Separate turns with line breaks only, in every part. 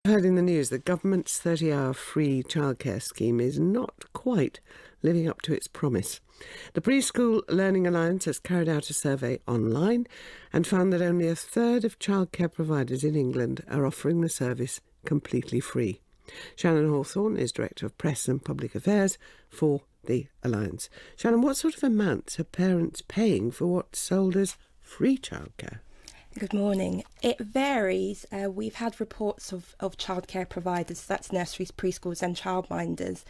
Heard in the news the government's 30-hour free childcare scheme is not quite living up to its promise. The Preschool Learning Alliance has carried out a survey online and found that only a third of childcare providers in England are offering the service completely free. Shannon Hawthorne is Director of Press and Public Affairs for the Alliance. Shannon, what sort of amounts are parents paying for what's sold as free childcare?
Good morning. It varies. We've had reports of childcare providers, that's nurseries, preschools and childminders,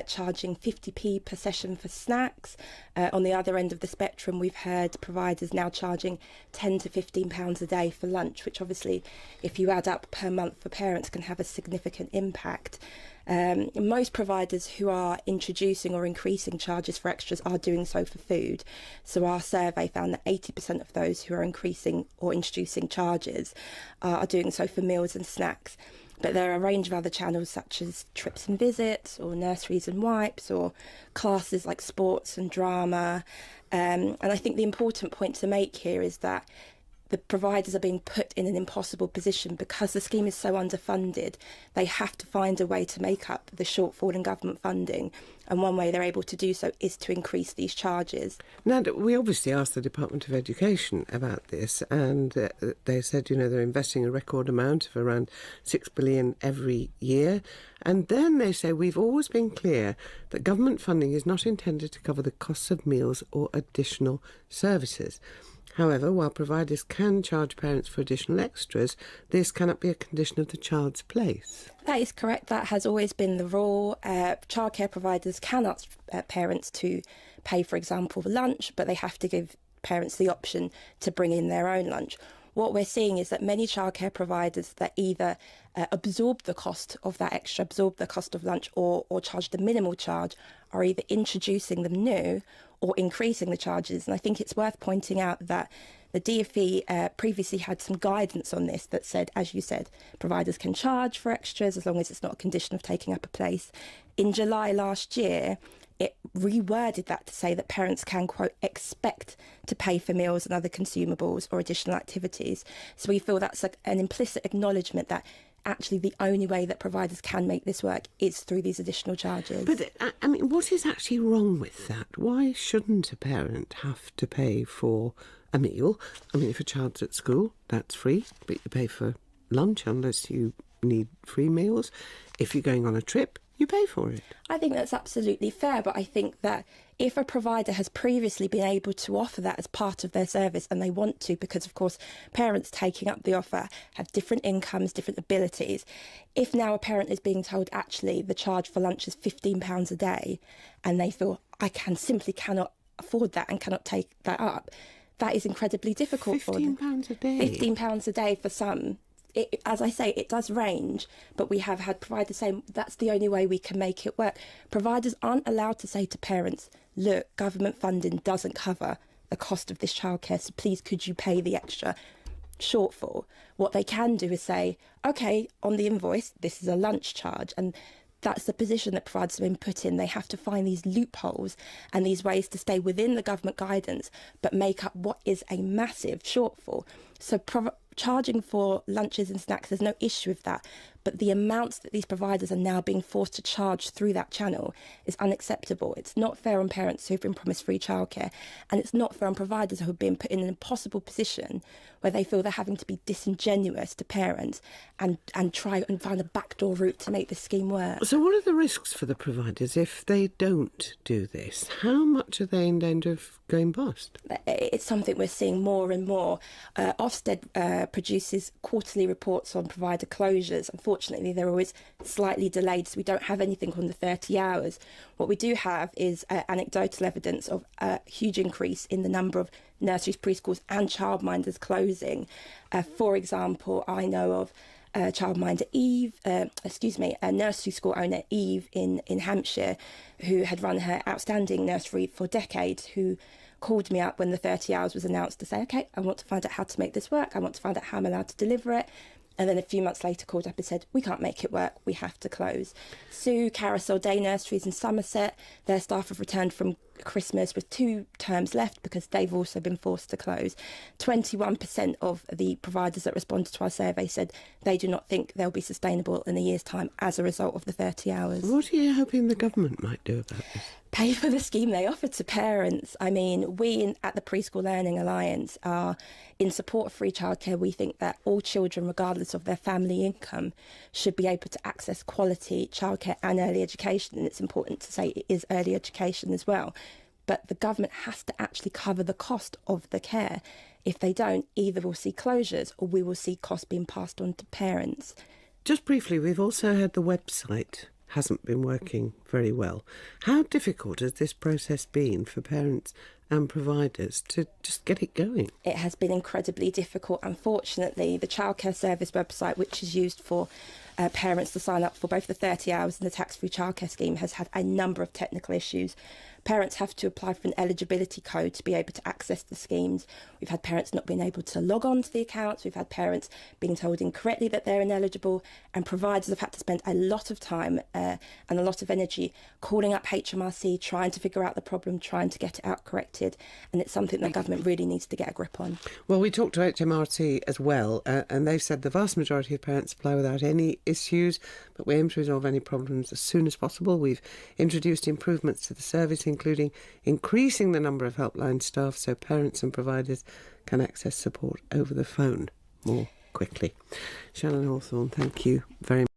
charging 50p per session for snacks. On the other end of the spectrum, we've heard providers now charging £10 to £15 a day for lunch, which obviously, if you add up per month for parents, can have a significant impact. Most providers who are introducing or increasing charges for extras are doing so for food. So our survey found that 80% of those who are increasing or introducing charges are doing so for meals and snacks. But there are a range of other channels such as trips and visits, or nurseries and wipes, or classes like sports and drama. And I think the important point to make here is that the providers are being put in an impossible position because the scheme is so underfunded. They have to find a way to make up the shortfall in government funding, and one way they're able to do so is to increase these charges.
Now, we obviously asked the Department of Education about this, and they said, they're investing a record amount of around £6 billion every year. And then they say, we've always been clear that government funding is not intended to cover the costs of meals or additional services. However, while providers can charge parents for additional extras, this cannot be a condition of the child's place.
That is correct. That has always been the rule. Childcare providers can ask parents to pay, for example, for lunch, but they have to give parents the option to bring in their own lunch. What we're seeing is that many childcare providers that either absorb the cost of that extra, absorb the cost of lunch, or charge the minimal charge, are either introducing them new or increasing the charges. And I think it's worth pointing out that the DfE previously had some guidance on this that said, as you said, providers can charge for extras as long as it's not a condition of taking up a place. In July last year, it reworded that to say that parents can, quote, expect to pay for meals and other consumables or additional activities. So we feel that's like an implicit acknowledgement that actually the only way that providers can make this work is through these additional charges.
But, what is actually wrong with that? Why shouldn't a parent have to pay for a meal? If a child's at school, that's free, but you pay for lunch unless you need free meals. If you're going on a trip, you pay for it.
I think that's absolutely fair, but I think that if a provider has previously been able to offer that as part of their service, and they want to, because of course parents taking up the offer have different incomes, different abilities, if now a parent is being told actually the charge for lunch is £15 a day, and they feel I simply cannot afford that and cannot take that up, that is incredibly difficult for them.
£15 a day?
£15 a day for some. As I say, it does range, but we have had providers saying that's the only way we can make it work. Providers aren't allowed to say to parents, look, government funding doesn't cover the cost of this childcare, so please could you pay the extra shortfall. What they can do is say, OK, on the invoice, this is a lunch charge. And that's the position that providers have been put in. They have to find these loopholes and these ways to stay within the government guidance, but make up what is a massive shortfall. So charging for lunches and snacks, there's no issue with that. But the amounts that these providers are now being forced to charge through that channel is unacceptable. It's not fair on parents who've been promised free childcare, and it's not fair on providers who have been put in an impossible position where they feel they're having to be disingenuous to parents and try and find a backdoor route to make the scheme work.
So what are the risks for the providers if they don't do this? How much are they in danger of going bust?
It's something we're seeing more and more. Ofsted produces quarterly reports on provider closures. Unfortunately, they're always slightly delayed, so we don't have anything on the 30 hours. What we do have is anecdotal evidence of a huge increase in the number of nurseries, preschools and childminders closing. For example, I know of childminder Eve, a nursery school owner Eve in Hampshire, who had run her outstanding nursery for decades, who called me up when the 30 hours was announced to say, OK, I want to find out how to make this work. I want to find out how I'm allowed to deliver it. And then a few months later called up and said, we can't make it work, we have to close. Sue Carousel Day Nurseries in Somerset, their staff have returned from Christmas with 2 terms left because they've also been forced to close. 21% of the providers that responded to our survey said they do not think they'll be sustainable in a year's time as a result of the 30 hours.
What are you hoping the government might do about this?
Pay for the scheme they offer to parents. I mean, at the Preschool Learning Alliance are in support of free childcare. We think that all children, regardless of their family income, should be able to access quality childcare and early education. And it's important to say it is early education as well. But the government has to actually cover the cost of the care. If they don't, either we'll see closures or we will see costs being passed on to parents.
Just briefly, we've also heard the website hasn't been working very well. How difficult has this process been for parents and providers to just get it going?
It has been incredibly difficult. Unfortunately, the Childcare Service website, which is used for parents to sign up for both the 30 hours and the tax-free childcare scheme, has had a number of technical issues. Parents have to apply for an eligibility code to be able to access the schemes. We've had parents not being able to log on to the accounts. We've had parents being told incorrectly that they're ineligible, and providers have had to spend a lot of time and a lot of energy calling up HMRC, trying to figure out the problem, trying to get it out corrected. And it's something that government really needs to get a grip on.
Well, we talked to HMRC as well, and they've said the vast majority of parents apply without any issues, but we aim to resolve any problems as soon as possible. We've introduced improvements to the service, including increasing the number of helpline staff so parents and providers can access support over the phone more quickly. Shannon Hawthorne, thank you very much.